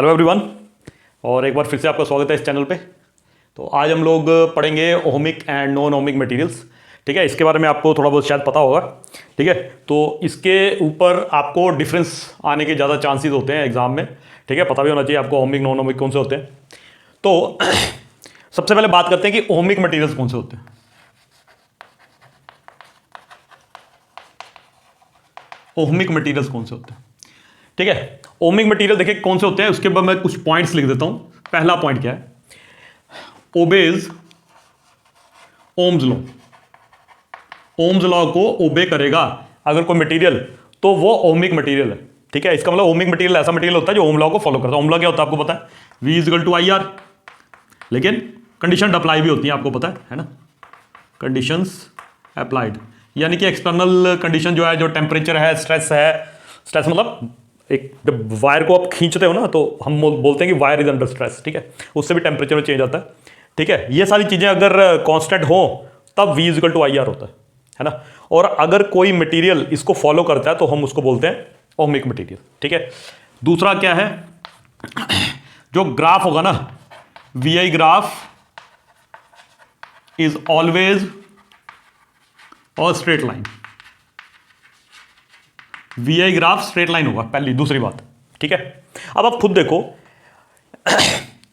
Hello everyone, और एक बार फिर से आपका स्वागत है इस चैनल पे। तो आज हम लोग पढ़ेंगे ohmic and non ohmic materials. ठीक है, इसके बारे में आपको थोड़ा बहुत शायद पता होगा। ठीक है, तो इसके ऊपर आपको डिफरेंस आने के ज़्यादा चांसेस होते हैं एग्जाम में। ठीक है, पता भी होना चाहिए आपको ओहमिक नॉन ओहमिक कौन से होते हैं। तो सबसे पहले बात करते हैं कि ओहमिक मटेरियल्स कौन से होते हैं। ओहमिक मटेरियल्स कौन से होते हैं? ठीक है, ओहमिक मटेरियल देखिए कौन से होते हैं, उसके बाद मैं कुछ पॉइंट्स लिख देता हूं। पहला पॉइंट क्या है? Obeys ohms law. Ohm's law को ओबे करेगा अगर कोई मटेरियल, तो वो ओहमिक मटेरियल है। ठीक है, इसका मतलब ओहमिक मटेरियल ऐसा मटेरियल होता है जो ओम लॉ को फॉलो करता है। ओम लॉ क्या होता है आपको पता है, V is equal to I R. लेकिन कंडीशन अप्लाई भी होती है, आपको पता है ना, कंडीशंस अप्लाइड, यानी कि एक्सटर्नल कंडीशन जो है, जो टेम्परेचर है, स्ट्रेस है। स्ट्रेस मतलब एक जब वायर को आप खींचते हो ना, तो हम बोलते हैं कि वायर इज अंडर स्ट्रेस। ठीक है, उससे भी टेम्परेचर में चेंज आता है। ठीक है, ये सारी चीजें अगर कांस्टेंट हो तब V is equal to I R होता है ना। और अगर कोई मटेरियल इसको फॉलो करता है तो हम उसको बोलते हैं ओहमिक मटेरियल। ठीक है, दूसरा क्या है, जो ग्राफ होगा ना, VI ग्राफ इज ऑलवेज और straight line. VI graph straight line होगा, पहली। दूसरी बात, ठीक है, अब आप खुद देखो।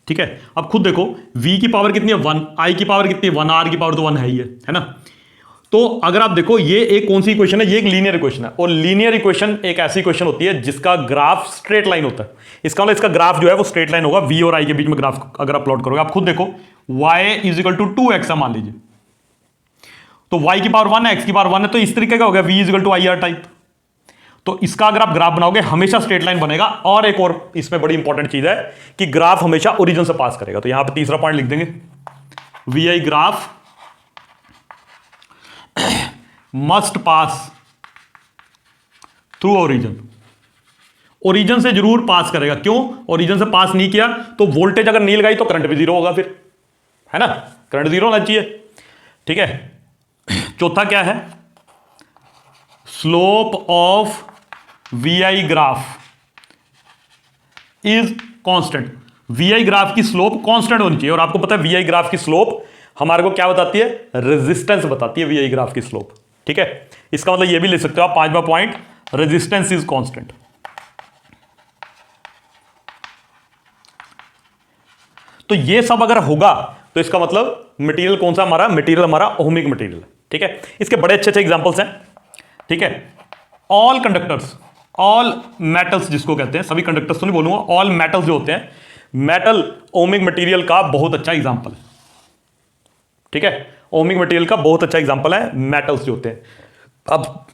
ठीक है, अब खुद देखो, V की पावर कितनी है 1, I की पावर कितनी है 1, R की पावर तो 1 है ही है ना। तो अगर आप देखो, ये एक कौन सी इक्वेशन है, ये एक लीनियर इक्वेशन है। और लीनियर इक्वेशन एक ऐसी इक्वेशन होती है जिसका ग्राफ स्ट्रेट लाइन होता है। इसका मतलब इसका ग्राफ जो है वो स्ट्रेट लाइन होगा। V और I के बीच में ग्राफ अगर आप प्लॉट करोगे, आप खुद देखो, y is equal to 2x मान लीजिए, तो y की पावर 1 है, x की पावर 1 है, तो इस तरीके का हो गया V is equal to I R type. तो इसका अगर आप ग्राफ बनाओगे हमेशा स्ट्रेट लाइन बनेगा। और एक और इसमें बड़ी इंपॉर्टेंट चीज है कि ग्राफ हमेशा ओरिजिन से पास करेगा। तो यहां पे तीसरा पॉइंट लिख देंगे, VI graph must pass through origin. Origin से जरूर पास करेगा। क्यों? ओरिजिन से पास नहीं किया तो वोल्टेज अगर नहीं लगाई तो करंट भी जीरो होगा, फिर है ना, करंट जीरो होना चाहिए। ठीक है, चौथा क्या है, slope of VI graph is constant. VI graph की स्लोप कांस्टेंट होनी चाहिए। और आपको पता है VI ग्राफ की स्लोप हमारे को क्या बताती है, रेजिस्टेंस बताती है VI ग्राफ की स्लोप। ठीक है, इसका मतलब ये भी लिख सकते हो आप, पांचवा पॉइंट, रेजिस्टेंस इज कांस्टेंट। तो ये सब अगर होगा तो इसका मतलब मटेरियल कौन सा हमारा, मटेरियल हमारा ओहमिक मटेरियल है। ठीक है, इसके बड़े अच्छे अच्छे एग्जांपल्स हैं। ठीक है, ऑल कंडक्टर्स, ऑल मेटल्स जिसको कहते हैं, सभी कंडक्टर्स तो नहीं बोलूंगा, ऑल मेटल्स जो होते हैं, मेटल ओहमिक मटेरियल का बहुत अच्छा एग्जांपल है। ठीक है, ओहमिक मटेरियल का बहुत अच्छा एग्जांपल है मेटल्स जो होते हैं। अब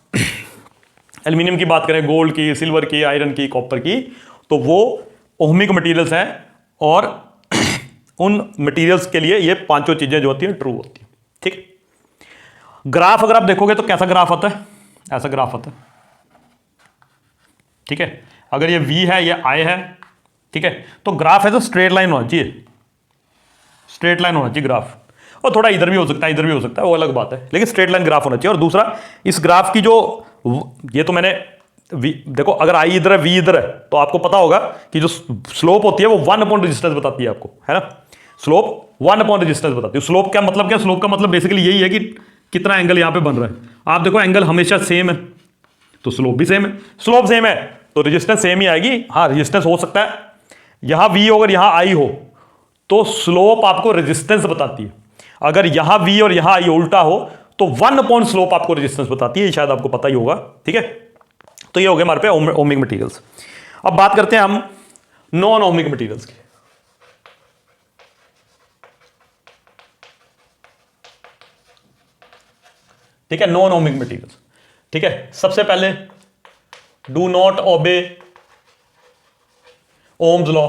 एल्यूमिनियम की बात करें, गोल्ड की, सिल्वर की, आयरन की, कॉपर की, तो वो ओहमिक मटेरियल्स हैं। और उन मटेरियल्स के लिए ये पांचों चीजें जो होती हैं ट्रू होती हैं। ठीक, ग्राफ अगर आप देखोगे तो कैसा ग्राफ आता है, ऐसा ग्राफ आता है। ठीक है, अगर ये V है, ये I है, ठीक है, तो ग्राफ है तो स्ट्रेट लाइन होना चाहिए, स्ट्रेट लाइन होना चाहिए ग्राफ। और थोड़ा इधर भी हो सकता है, इधर भी हो सकता है, वो अलग बात है, लेकिन स्ट्रेट लाइन ग्राफ होना चाहिए। और दूसरा, इस ग्राफ की जो, ये तो मैंने देखो, अगर I इधर है, V इधर है, तो आपको पता होगा कि जो स्लोप होती है वो 1 अपॉन रेजिस्टेंस बताती है आपको, है ना। स्लोप 1 अपॉन रेजिस्टेंस बताती है। स्लोप क्या मतलब, क्या स्लोप का मतलब बेसिकली यही है कि कितना एंगल यहां पे बन रहा है। आप देखो एंगल हमेशा सेम है तो स्लोप भी सेम है, स्लोप सेम है तो रेजिस्टेंस सेम ही आएगी। हाँ, रेजिस्टेंस हो सकता है यहां V हो, अगर यहां I हो तो स्लोप आपको रेजिस्टेंस बताती है। अगर यहां V और यहां I उल्टा हो तो 1 अपॉन स्लोप आपको रेजिस्टेंस बताती है। शायद आपको पता ही होगा। ठीक है, तो ये हो गए हमारे पे ओहमिक मटेरियल्स। अब बात करते हैं हम नॉन ओहमिक मटेरियल्स की। ठीक है, नॉन ओहमिक मटेरियल्स। ठीक है, सबसे पहले do not obey Ohm's law.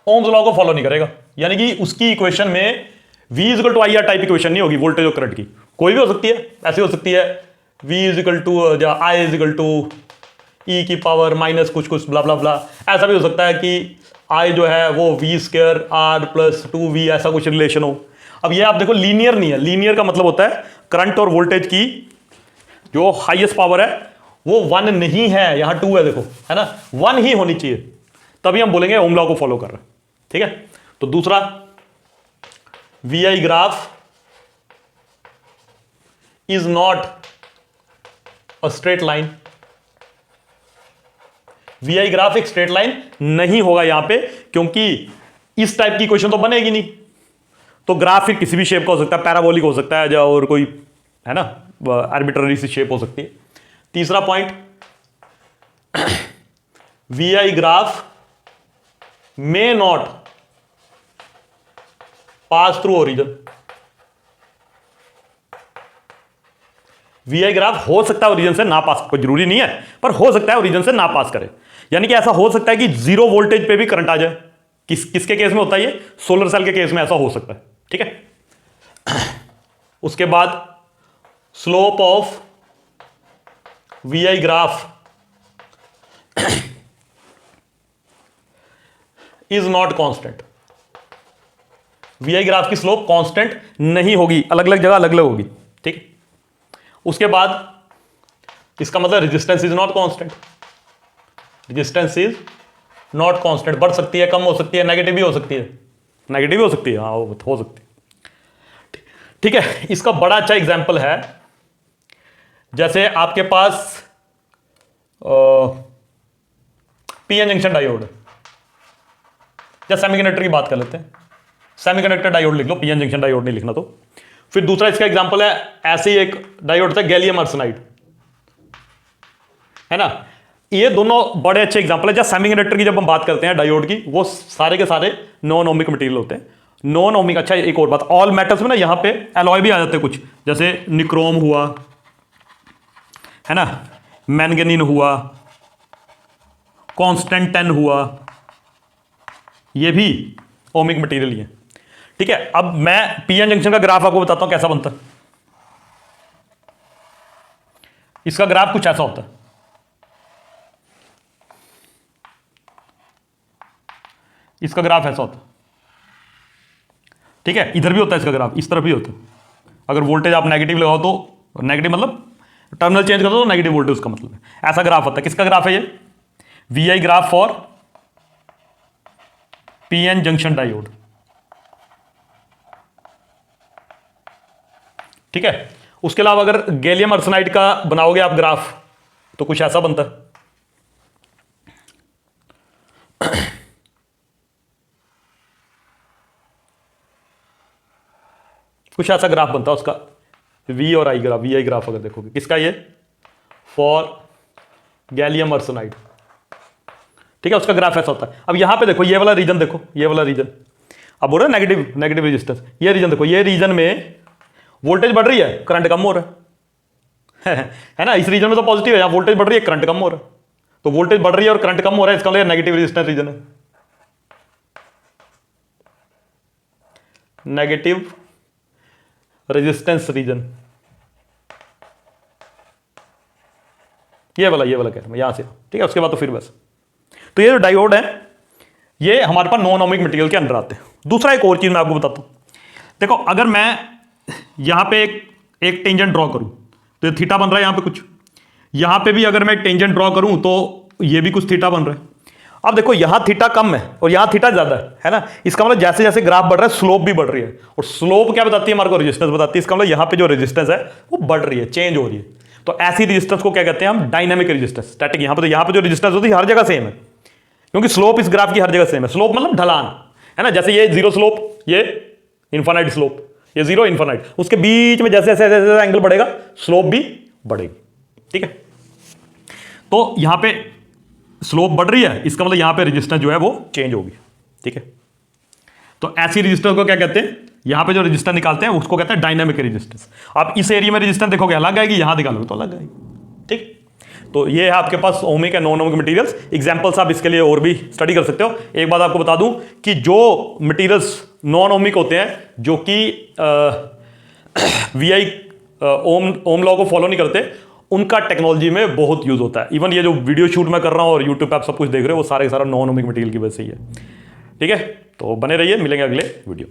Ohm's law को फॉलो नहीं करेगा, यानी कि उसकी इक्वेशन में V is equal to I R type equation नहीं होगी वोल्टेज और करंट की। कोई भी हो सकती है, ऐसी हो सकती है V is equal to I is equal to E की पावर माइनस कुछ कुछ ब्ला ब्ला ब्ला। ऐसा भी हो सकता है कि I जो है वो V square R plus 2V, ऐसा कुछ रिलेशन हो। अब ये आप देखो, लीनियर नहीं है। लीनियर का मतलब होता है करंट और वोल्टेज की जो हाईएस्ट पावर है वो 1 नहीं है, यहां 2 है, देखो, है ना, 1 ही होनी चाहिए, तभी हम बोलेंगे ओम लॉ को फॉलो कर रहे हैं। ठीक है, तो दूसरा VI graph is not a straight line. VI graph एक स्ट्रेट लाइन नहीं होगा यहां पे, क्योंकि इस टाइप की इक्वेशन तो बनेगी नहीं। तो ग्राफ फिर किसी भी शेप का हो सकता है, पैराबोलिक हो सकता है, और कोई है ना आर्बिट्ररी सी शेप हो सकती है। तीसरा point, VI graph may not pass through origin. VI graph हो सकता है ओरिजिन से ना पास, कोई जरूरी नहीं है, पर हो सकता है ओरिजिन से ना पास करे। यानी कि ऐसा हो सकता है कि 0 वोल्टेज पे भी करंट आ जाए। किसके केस में होता है ये? सोलर सेल के केस में ऐसा हो सकता है। ठीक है, उसके बाद slope of VI graph is not constant. VI graph की स्लोप कांस्टेंट नहीं होगी, अलग अलग जगह अलग अलग होगी। ठीक है, उसके बाद इसका मतलब resistance is not constant. Resistance is not constant, बढ़ सकती है, कम हो सकती है, नेगेटिव भी हो सकती है। नेगेटिव भी हो सकती है, हाँ हो सकती है। ठीक है, इसका बड़ा अच्छा एग्जांपल है, जैसे आपके पास पीएन जंक्शन डायोड, या सेमीकंडक्टर की बात कर लेते हैं। सेमीकंडक्टर डायोड लिख लो, पीएन जंक्शन डायोड नहीं लिखना। तो फिर दूसरा इसका एग्जांपल है, ऐसे ही एक डायोड था गैलियम आर्सेनाइड, है ना। ये दोनों बड़े अच्छे एग्जांपल है। जब सेमीकंडक्टर की जब हम बात करते हैं डायोड की, वो सारे के सारे नॉन ओमिक मटेरियल होते हैं। नॉन ओमिक, अच्छा एक और बात, ऑल मेटल्स में ना यहां पे एलॉय भी आ जाते हैं कुछ, जैसे निक्रोम हुआ, है ना, मैंगनीन हुआ, कॉन्स्टेंटेन हुआ, ये भी ओमिक मटेरियल ही है। ठीक है, अब मैं पीएन जंक्शन का ग्राफ आपको बताता हूं कैसा बनता है। इसका ग्राफ कुछ ऐसा होता है, इसका ग्राफ ऐसा होता है। ठीक है, इधर भी होता है इसका ग्राफ, इस तरफ भी होता है। अगर वोल्टेज आप नेगेटिव लगाओ तो, नेगेटिव मतलब टर्मिनल चेंज कर दो तो नेगेटिव वोल्टेज उसका मतलब है। ऐसा ग्राफ होता है। किसका ग्राफ है ये? VI graph for PN junction diode. ठीक है, उसके अलावा अगर गैलियम आर्सेनाइड का बनाओगे आप ग्राफ, तो कुछ ऐसा बनता है। कुछ ऐसा ग्राफ बनता है उसका, V और I ग्राफ, VI ग्राफ अगर देखोगे। किसका ये? For gallium arsenide. ठीक है, उसका ग्राफ ऐसा होता है। अब यहां पे देखो, ये वाला रीजन देखो, ये वाला रीजन, अब बोल रहे नेगेटिव नेगेटिव रेजिस्टेंस। ये रीजन देखो, ये रीजन में वोल्टेज बढ़ रही है, करंट कम हो रहा है ना। इस रीजन में तो पॉजिटिव है, यहां वोल्टेज बढ़ रही है, करंट कम हो रहा है। तो वोल्टेज बढ़ रही है और करंट कम हो रहा है, इसका मतलब नेगेटिव रेजिस्टेंस रीजन है, नेगेटिव रेजिस्टेंस रीजन। ये वाला कह रहा हूं यहां से। ठीक है, उसके बाद तो फिर बस। तो ये जो डायोड है, ये हमारे पास नॉन ओमिक मटेरियल के अंदर आते हैं। दूसरा एक और चीज मैं आपको बताता हूं। देखो, अगर मैं यहां पे एक टेंजेंट ड्रॉ करूं, तो ये थीटा बन रहा है यहां पे कुछ। यहां पे भी अगर मैं एक टेंजेंट ड्रॉ करूं, तो ये भी कुछ थीटा बन रहा है। अब देखो, यहां थीटा कम है और यहां थीटा ज्यादा है ना। इसका मतलब जैसे जैसे ग्राफ बढ़ रहा है, स्लोप भी बढ़ रही है। और स्लोप क्या बताती है हमारे को? रेजिस्टेंस बताती है। इसका मतलब यहां पे जो रेजिस्टेंस है वो बढ़ रही है, चेंज हो रही है। तो ऐसी रेजिस्टेंस को क्या कहते हैं हम? Dynamic resistance. स्टैटिक यहां पे जो रेजिस्टेंस होती है हर जगह सेम है, क्योंकि स्लोप इस ग्राफ की हर जगह सेम है। स्लोप मतलब ढलान, है ना। जैसे ये जीरो स्लोप, ये इन्फानाइट स्लोप, ये जीरो इन्फानाइट, उसके बीच में जैसे जैसे एंगल बढ़ेगा, स्लोप भी बढ़ेगी। ठीक है, तो यहां पे स्लोप बढ़ रही है, इसका मतलब यहां पे रेजिस्टेंस जो है वो चेंज होगी। ठीक है, तो ऐसी रेजिस्टेंस को क्या कहते हैं? यहां पे जो रेजिस्टेंस निकालते हैं उसको कहते हैं डायनामिक रेजिस्टेंस। आप इस एरिया में रेजिस्टेंस देखोगे अलग आएगी, यहां निकालोगे तो अलग आएगी। ठीक, तो ये है आपके पास ohmic and non ohmic materials. Examples आप इसके लिए और भी स्टडी कर सकते हो। एक बात आपको बता दूं कि जो मटेरियल्स नॉन ओमिक होते हैं, जो कि VI ओम लॉ को फॉलो नहीं करते, उनका टेक्नोलॉजी में बहुत यूज होता है। इवन ये जो वीडियो शूट मैं कर रहा हूं और यूट्यूब पे आप सब कुछ देख रहे हो, वो सारे का सारा नॉन ओमिक मटेरियल की वजह से ही है। ठीक है, तो बने रहिए, मिलेंगे अगले वीडियो।